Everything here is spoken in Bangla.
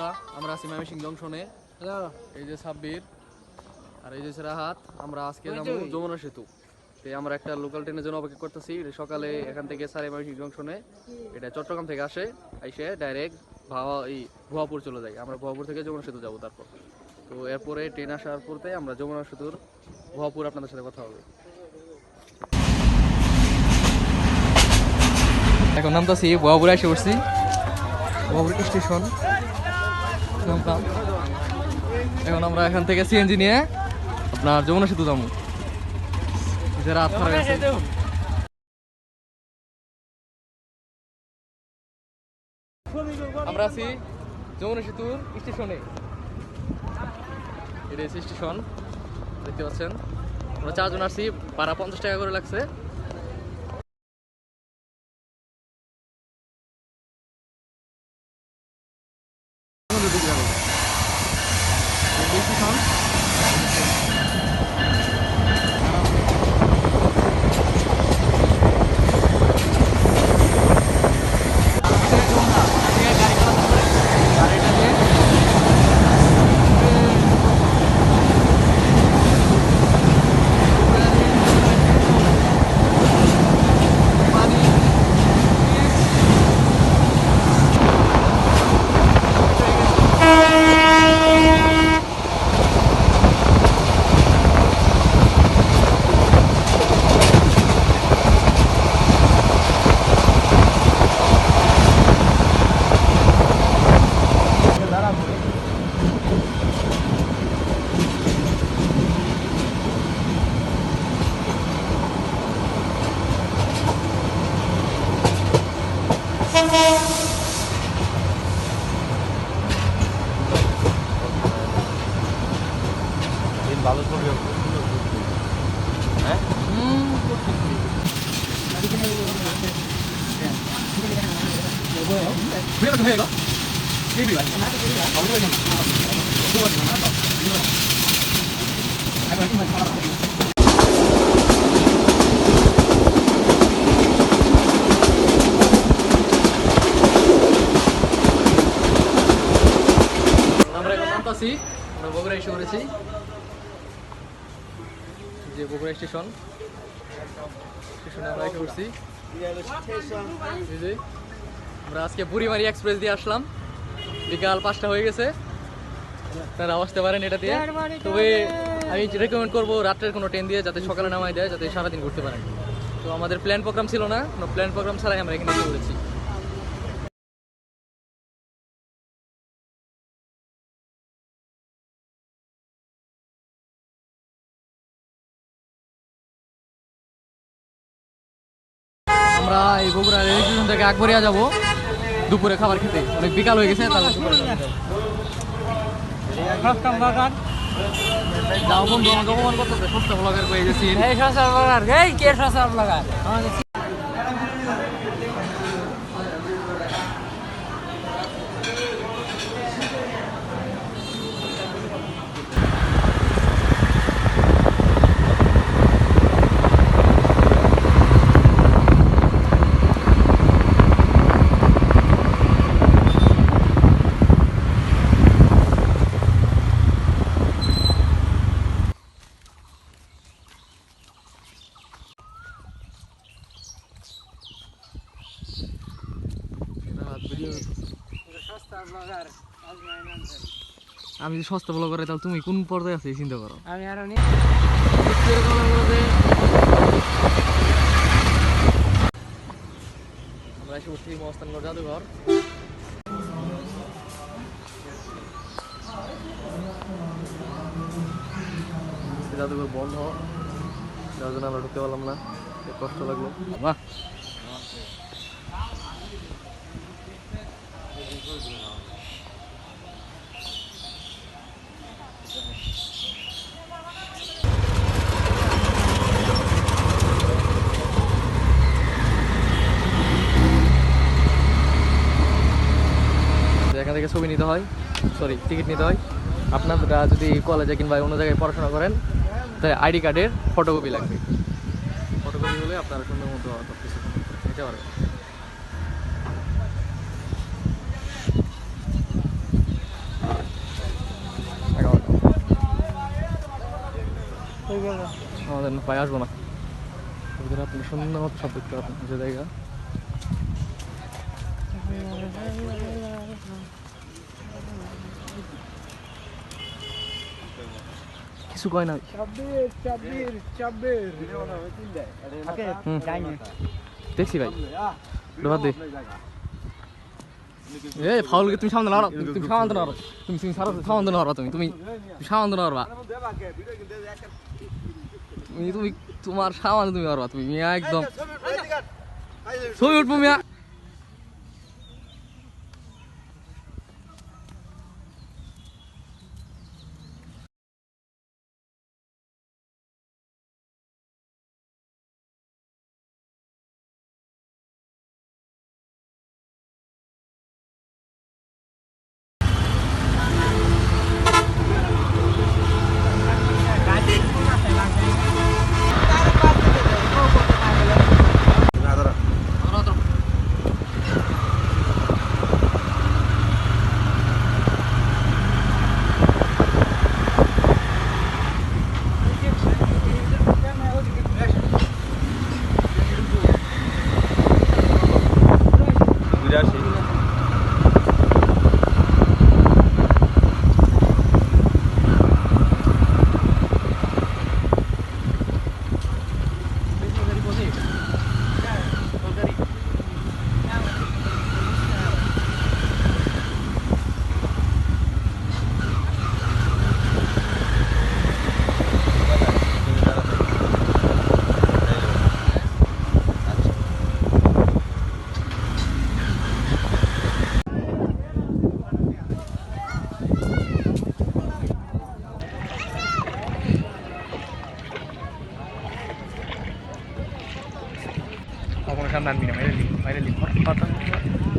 বন্ধুরা, আমরা আছি ময়মনসিংহ জংশনে। এই যে সাব্বির আর এই যে রাহাত। আমরা আজকে যাবো যমুনা সেতু। আমরা একটা লোকাল ট্রেনের জন্য অপেক্ষা করতেছি। সকালে এখান থেকে সারে ময়মনসিংহ জংশনে, এটা চট্টগ্রাম থেকে আইসে ডাইরেক্ট ভুয়াপুর চলে যায়। আমরা ভুয়াপুর থেকে যমুনা সেতু যাবো। তারপর তো এরপরে ট্রেন আসার পরে আমরা যমুনা সেতুর ভুয়াপুর আপনাদের সাথে কথা হবে। এখন নামতাছি ভুয়াপুরে এসে পড়ছি। ভুয়াপুর স্টেশন নামলাম। এখন আমরা এখান থেকে সিএনজি নিয়ে আপনার যমুনা সেতু যাবো। রাত আমরা আছি যমুনা সেতুর স্টেশনে। এটা স্টেশন দেখতে পাচ্ছেন। আমরা 4 জন আসছি, ভাড়া 50 টাকা করে লাগছে। ভালো ছবি হ্যাঁ আমরা এখন নামতাছি। আমরা বগুড়া এসে পড়েছি। যে বগুড়া স্টেশনে আমরা এসে পড়ছি। আমরা আজকে বুড়িমারি এক্সপ্রেস দিয়ে আসলাম। বিকাল 5টা হয়ে গেছে। তারা আসতে পারেন এটা দিয়ে। তবে আমি রেকমেন্ড করবো রাত্রের কোনো ট্রেন দিয়ে, যাতে সকালে নামাই দেয়, যাতে সারাদিন ঘুরতে পারেন। তো আমাদের প্ল্যান প্রোগ্রাম ছিল না, প্ল্যান প্রোগ্রাম ছাড়াই আমরা এখানে এসে পড়েছি। আমরা এই বগুড়া রেল স্টেশন থেকে আকবরিয়া যাবো দুপুরে খাবার খেতে। অনেক বিকাল হয়ে গেছে। যাও বন্ধু, আমাকে অপমান করতেছে। সস্তা ব্লগার পেয়ে গেছি। আমি যদি সস্তা ব্লগ করে, তাহলে তুমি কোন পর্যায়ে আছো চিন্তা করো। আমি আরো আমরা এসে উঠছি মহস্থানগড় জাদুঘর। জাদুঘর বন্ধ, যার জন্য আমরা ঢুকতে পারলাম না। কষ্ট লাগলো। বাহ, এখান থেকে ছবি নিতে হয়, টিকিট নিতে হয়। আপনারা যদি কলেজে কিংবা অন্য জায়গায় পড়াশোনা করেন, তাহলে আইডি কার্ডের ফটোকপি লাগবে। ফটোকপি হলে আপনারা সুন্দর মতো সব কিছু নিতে পারবেন। আমাদের পায়ে আসবো না। ওদের আপনি সুন্দর মতো সব দেখতে পাবেন যে জায়গা। কিছু কয় না। দেখছি ভাই দে এ ফাউলকে তুমি সামনে নাও, তুমি সামনে নাও, তুমি সামনে নাও, তুমি সামনে নাও, তুমি তোমার সামনে তুমি পারবা, তুমি মিয়া একদম ছবি উঠবো মিয়া। Ako na siya namin na may lipat.